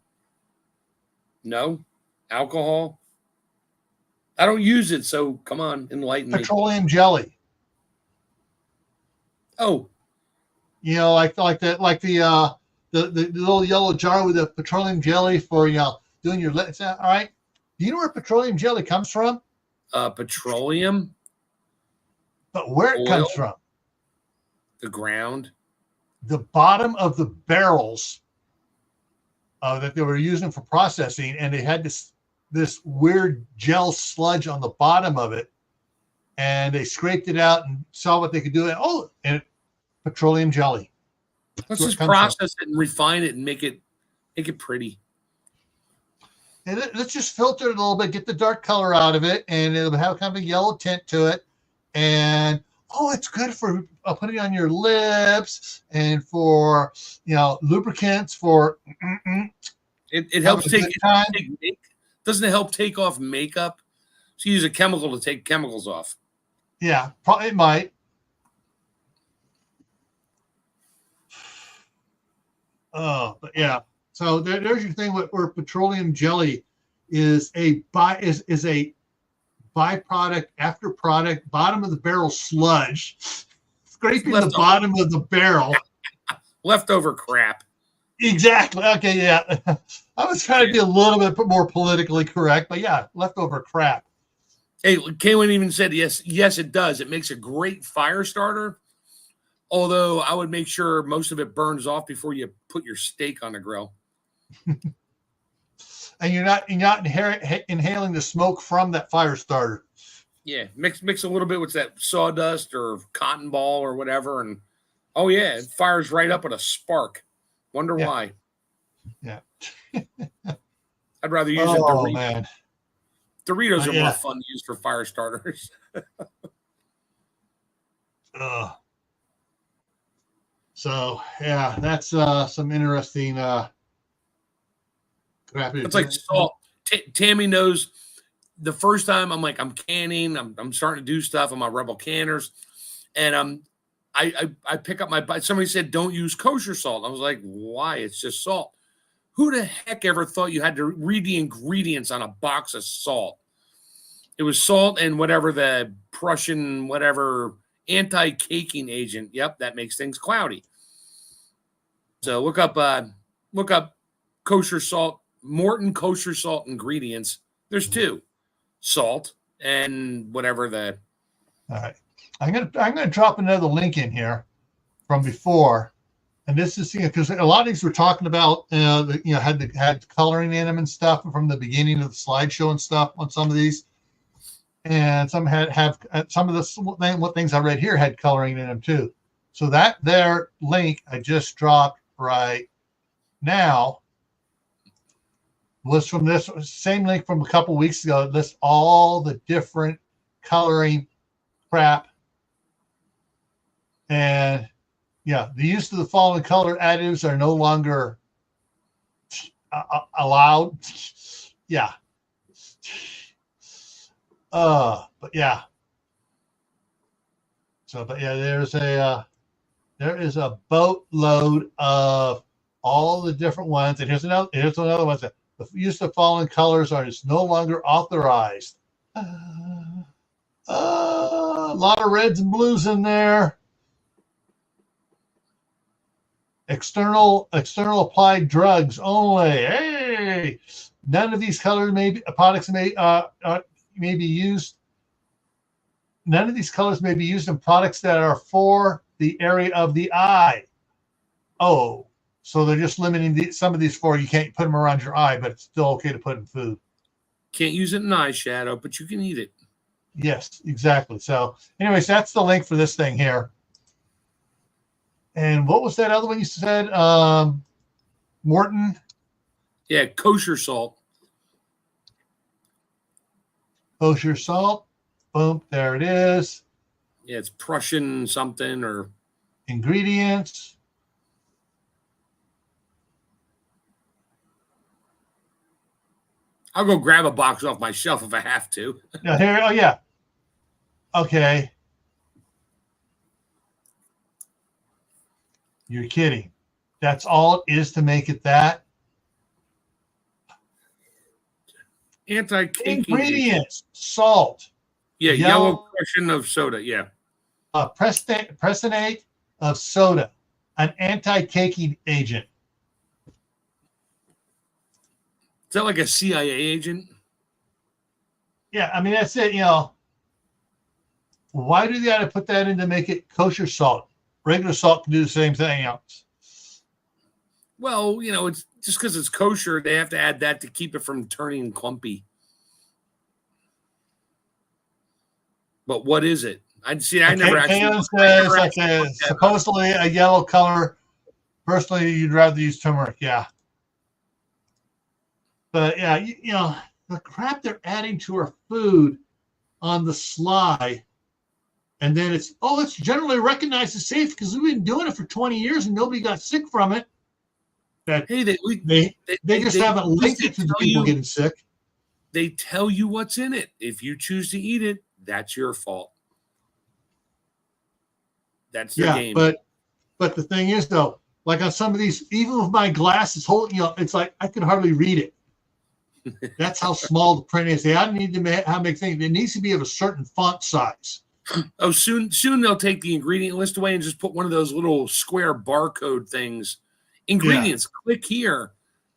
No, alcohol. I don't use it, so come on, enlighten me. Petroleum jelly. Oh, like the little yellow jar with the petroleum jelly for doing your. All right. Do you know where petroleum jelly comes from? Petroleum. But where it comes from? The ground. The bottom of the barrels that they were using for processing, and they had this weird gel sludge on the bottom of it, and they scraped it out and saw what they could do. And petroleum jelly. Let's just process it and refine it and make it pretty. And let's just filter it a little bit, get the dark color out of it, and it'll have kind of a yellow tint to it. And it's good for putting on your lips and for lubricants. For it helps doesn't it help take off makeup? So you use a chemical to take chemicals off. Yeah, probably it might. But yeah. So there's your thing where petroleum jelly is a byproduct, after product, bottom of the barrel sludge, scraping the bottom of the barrel. Leftover crap. Exactly. Okay, yeah. I was trying to be a little bit more politically correct, but yeah, leftover crap. Hey, Kaylin even said yes, it does. It makes a great fire starter. Although I would make sure most of it burns off before you put your steak on the grill. And you're not inhaling the smoke from that fire starter. Yeah, mix a little bit with that sawdust or cotton ball or whatever, and it fires right up with a spark. Wonder why. Yeah. I'd rather use a Oh Dorito. man, Doritos are yeah. more fun to use for fire starters. So yeah, that's some interesting crap. It's like salt. Tammy knows. The first time I'm like, I'm canning, I'm starting to do stuff on my Rebel canners, and I pick up my. Somebody said don't use kosher salt. I was like, why? It's just salt. Who the heck ever thought you had to read the ingredients on a box of salt? It was salt and whatever the Prussian whatever anti-caking agent. Yep, that makes things cloudy. So look up kosher salt, Morton kosher salt ingredients. There's two. Salt and whatever the. All right, I'm gonna drop another link in here from before, and this is because a lot of these we're talking about, had coloring in them and stuff from the beginning of the slideshow and stuff on some of these, and some have some of the what things I read here had coloring in them too. So that there link I just dropped right now was from this same link from a couple weeks ago. It lists all the different coloring crap. And yeah, the use of the following color additives are no longer allowed. Yeah. But yeah. So, but yeah, there is a boatload of all the different ones. And here's another one. The use of following colors is no longer authorized. A lot of reds and blues in there. External applied drugs only. Hey, none of these colors products may be used. None of these colors may be used in products that are for the area of the eye. Oh. So they're just limiting some of these for you can't put them around your eye, but it's still okay to put in food. Can't use it in eyeshadow, but you can eat it. Yes, exactly. So anyways, that's the link for this thing here. And what was that other one you said? Morton? Yeah, kosher salt. Kosher salt. Boom, there it is. Yeah, it's Prussian something or ingredients. I'll go grab a box off my shelf if I have to. Now here, oh yeah. Okay. You're kidding. That's all it is to make it that? Anti-caking ingredients, salt. Yeah, yellow crushing of soda, yeah. Presenate of soda, an anti-caking agent. Is that like a CIA agent? Yeah, I mean, that's it, Why do they got to put that in to make it kosher salt? Regular salt can do the same thing else. Well, it's just because it's kosher, they have to add that to keep it from turning clumpy. But what is it? I never actually. Says, supposedly a yellow color. Personally, you'd rather use turmeric. Yeah. But yeah, the crap they're adding to our food on the sly, and then it's generally recognized as safe because we've been doing it for 20 years and nobody got sick from it. That hey, they just haven't linked it to the people getting sick. They tell you what's in it. If you choose to eat it, that's your fault. That's the game. But the thing is though, like on some of these, even with my glasses holding, it's like I could hardly read it. That's how small the print is. They don't need to make things. It needs to be of a certain font size. Oh, soon they'll take the ingredient list away and just put one of those little square barcode things. Ingredients. Yeah. Click here,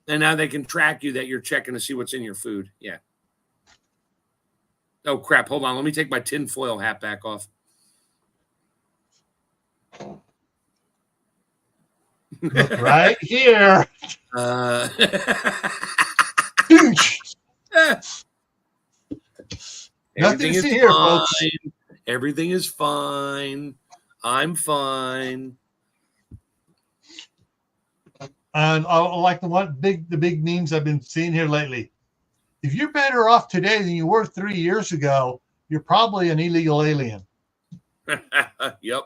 and now they can track you that you're checking to see what's in your food. Yeah. Oh crap! Hold on. Let me take my tinfoil hat back off. Look right here. Nothing to see here, folks. Everything is fine. I'm fine. And I like the big memes I've been seeing here lately. If you're better off today than you were 3 years ago, you're probably an illegal alien. Yep.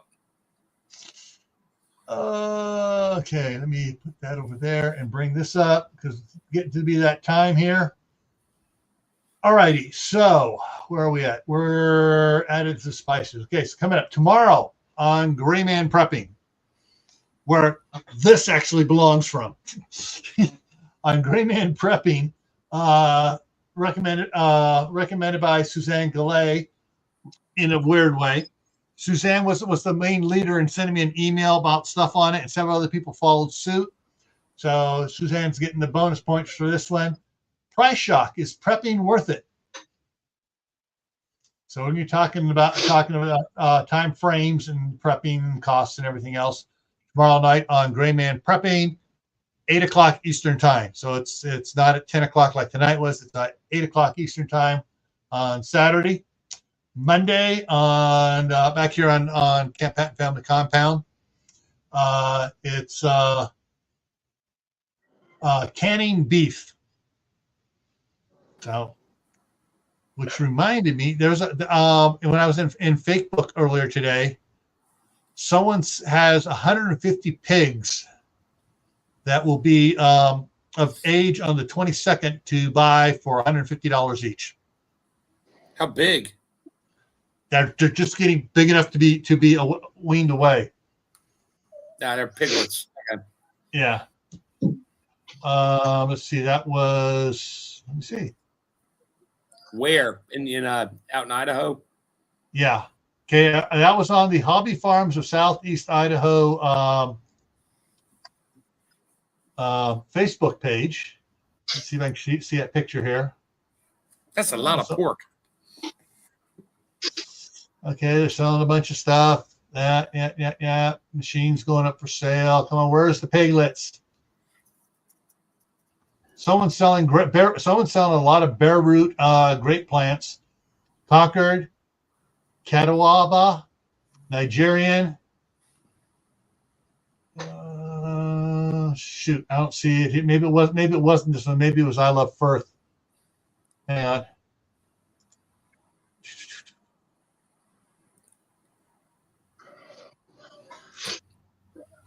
Okay, let me put that over there and bring this up because it's getting to be that time here. All righty, so where are we at? We're Additives to Spices. Okay, so coming up tomorrow on Gray Man Prepping, where this actually belongs from. On Gray Man Prepping, recommended by Suzanne Galley in a weird way. Suzanne was the main leader in sending me an email about stuff on it, and several other people followed suit. So Suzanne's getting the bonus points for this one. Price shock: is prepping worth it? So when you're talking about time frames and prepping costs and everything else, tomorrow night on Gray Man Prepping, 8 o'clock Eastern time. So it's not at 10 o'clock like tonight was. It's at 8 o'clock Eastern time on Saturday. Monday on back here on Camppatton Family Compound. It's canning beef. So, which reminded me, there's when I was in Facebook earlier today, someone has 150 pigs that will be of age on the 22nd to buy for $150 each. How big? They're just getting big enough to be weaned away. Nah, they're piglets. Okay. Yeah. Let's see. That was. Let me see. Where in out in Idaho? Yeah. Okay. That was on the Hobby Farms of Southeast Idaho Facebook page. Let's see if I can see that picture here. That's a lot of pork. Okay, they're selling a bunch of stuff. Yeah. Machines going up for sale. Come on, where's the piglets? Someone's selling a lot of bare root grape plants. Concord, Catawba, Nigerian. Shoot, I don't see it. Maybe it wasn't this one. Maybe it was I Love Firth. Hang on.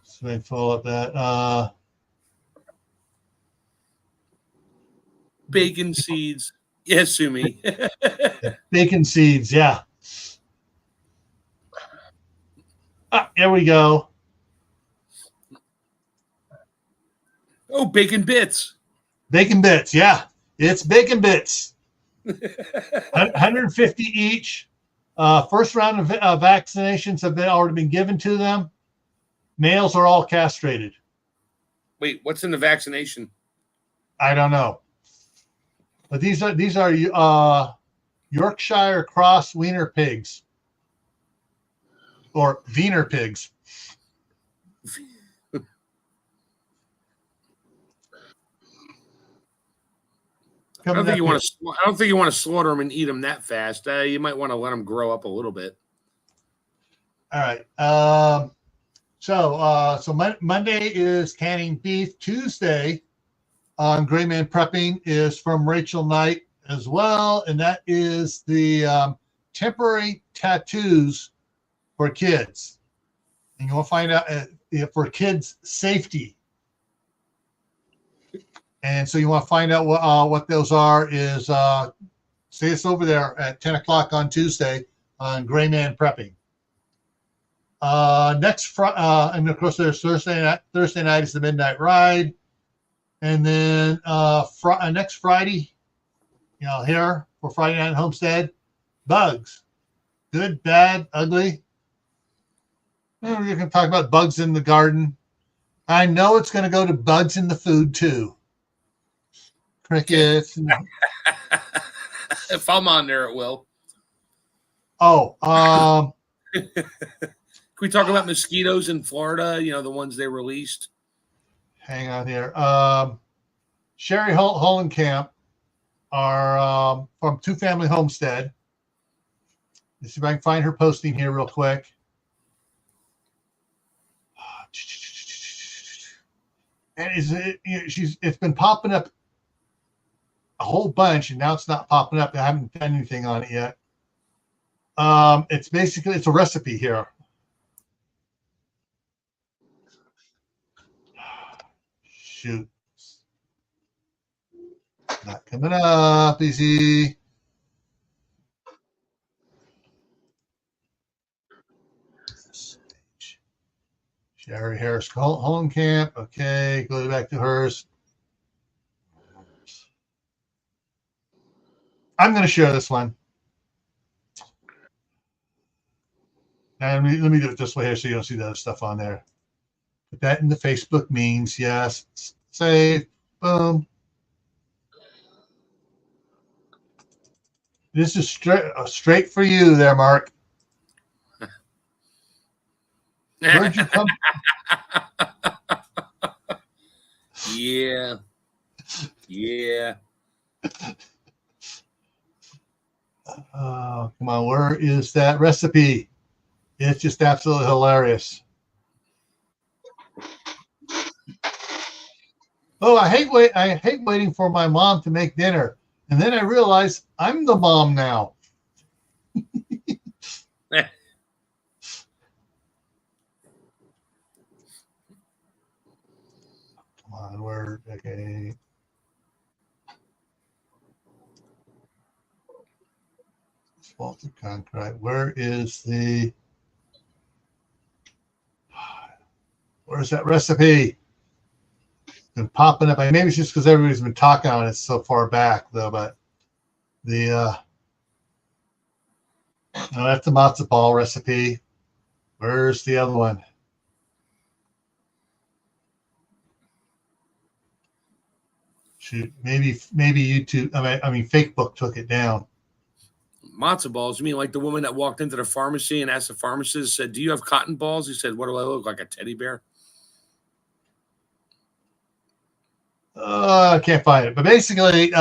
So I follow up that. Bacon seeds. Yes, Sumi. Bacon seeds, yeah. Here we go. Oh, bacon bits. Bacon bits, yeah. It's bacon bits. 150 each. First round of vaccinations have already been given to them. Males are all castrated. Wait, what's in the vaccination? I don't know. But these are Yorkshire Cross Wiener pigs. Or Wiener pigs. I don't think you want to slaughter them and eat them that fast. You might want to let them grow up a little bit. All right. So Monday is canning beef. Tuesday on Gray Man Prepping is from Rachel Knight as well, and that is the temporary tattoos for kids. And you will find out for kids' safety. And so you want to find out what those are is see us over there at 10 o'clock on Tuesday on Gray Man Prepping. Next Friday, and of course there's Thursday night is the Midnight Ride. And then next Friday, here for Friday Night Homestead, bugs. Good, bad, ugly. You can talk about bugs in the garden. I know it's going to go to bugs in the food too. Crickets. If I'm on there, it will. Oh, Can we talk about mosquitoes in Florida? The ones they released. Hang on here. Sherry Hollenkamp are from Two Family Homestead. Let's see if I can find her posting here real quick. And it's been popping up a whole bunch, and now it's not popping up. I haven't done anything on it yet. It's a recipe here. Shoot. Not coming up, easy. Sherry Harris Home Camp. Okay, go back to hers. I'm going to share this one. And let me do it this way here so you don't see the other stuff on there. Put that in the Facebook memes. Yes. Save. Boom. This is straight for you there, Mark. Where'd you come? Yeah. Oh, come on. Where is that recipe? It's just absolutely hilarious. Oh, I hate waiting for my mom to make dinner. And then I realize I'm the mom now. Come on, okay. Walter Concrete. Where's that recipe? It's been popping up. Maybe it's just because everybody's been talking on it so far back, though. But no, that's the matzo ball recipe. Where's the other one? Shoot, maybe YouTube. I mean, Facebook took it down. Matzo balls? You mean like the woman that walked into the pharmacy and asked the pharmacist, said, "Do you have cotton balls?" He said, "What do I look like, a teddy bear?" I can't find it. But basically,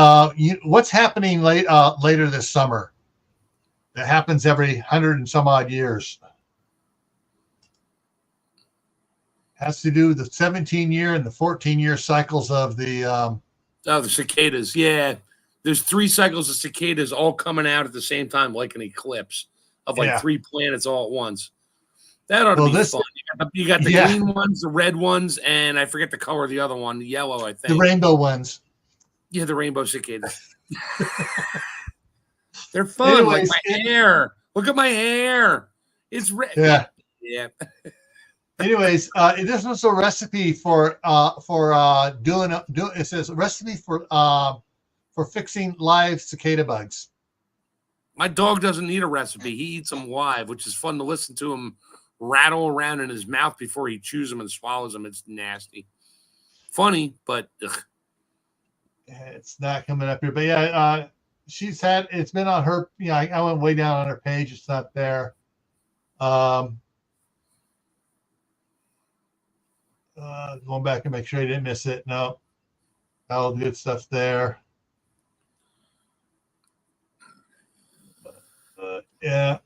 what's happening later this summer? That happens every 100 and some odd years. Has to do with the 17-year and the 14-year cycles of the the cicadas. Yeah. There's 3 cycles of cicadas all coming out at the same time, like an eclipse of 3 planets all at once. That ought to be fun. You got the green ones, the red ones, and I forget the color of the other one, the yellow, I think. The rainbow ones. Yeah, the rainbow cicadas. They're fun. Anyways, like my hair. Look at my hair. It's red. Yeah. Anyways, this was a recipe for doing. It says a recipe for fixing live cicada bugs. My dog doesn't need a recipe. He eats them live, which is fun to listen to him rattle around in his mouth before he chews them and swallows them. It's nasty. Funny, but ugh. It's not coming up here. But yeah, it's been on her. I went way down on her page. It's not there. Going back and make sure I didn't miss it. No, all the good stuff there. Yeah.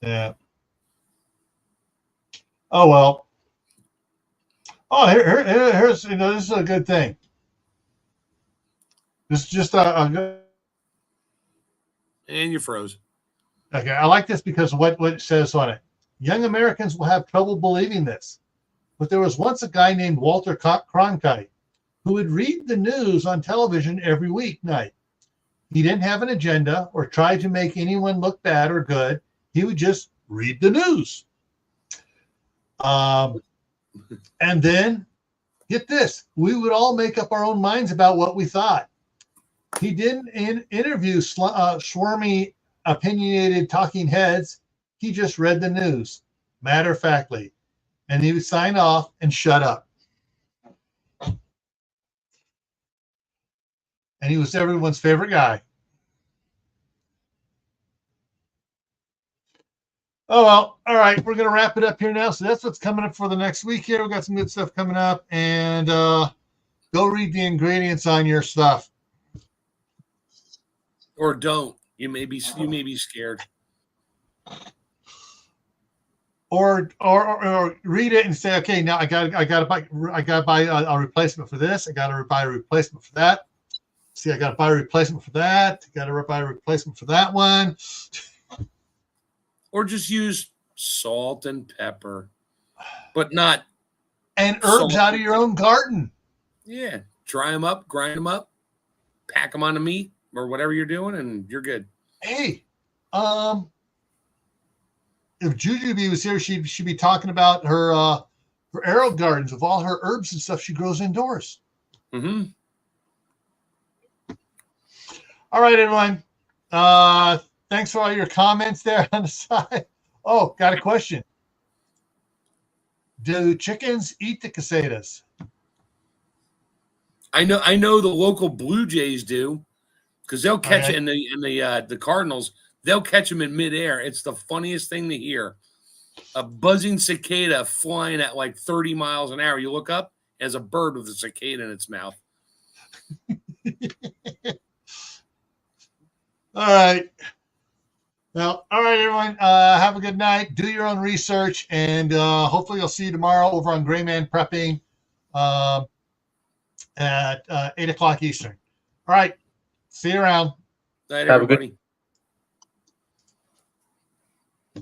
Yeah. Oh well. Oh, here's this is a good thing. This is just a good. And you froze. Okay, I like this because what it says on it. Young Americans will have trouble believing this, but there was once a guy named Walter Cronkite who would read the news on television every weeknight. He didn't have an agenda or try to make anyone look bad or good. He would just read the news. And then, get this, we would all make up our own minds about what we thought. He didn't interview swarmy, opinionated talking heads. He just read the news, matter-of-factly. And he would sign off and shut up. And he was everyone's favorite guy. Oh, well, all right. We're going to wrap it up here now. So that's what's coming up for the next week here. We've got some good stuff coming up. And go read the ingredients on your stuff. Or don't. You may be scared. or read it and say, okay, now I got to buy a replacement for this. I got to buy a replacement for that. See, I got to buy a replacement for that. Got to buy a replacement for that one. Or just use salt and pepper, but not and herbs out of your own garden. Yeah, dry them up, grind them up, pack them on the meat or whatever you're doing, and you're good. Hey, if Jujubee was here, she'd be talking about her arrow gardens of all her herbs and stuff she grows indoors. Mm-hmm. All right, everyone. Thanks for all your comments there on the side. Oh, got a question. Do chickens eat the casetas? I know the local Blue Jays do, because they'll catch it in the Cardinals. They'll catch them in midair. It's the funniest thing to hear. A buzzing cicada flying at like 30 miles an hour. You look up, as a bird with a cicada in its mouth. All right. Well, all right, everyone. Have a good night. Do your own research, and hopefully, I'll see you tomorrow over on Gray Man Prepping at 8 o'clock Eastern. All right. See you around. Night, everybody.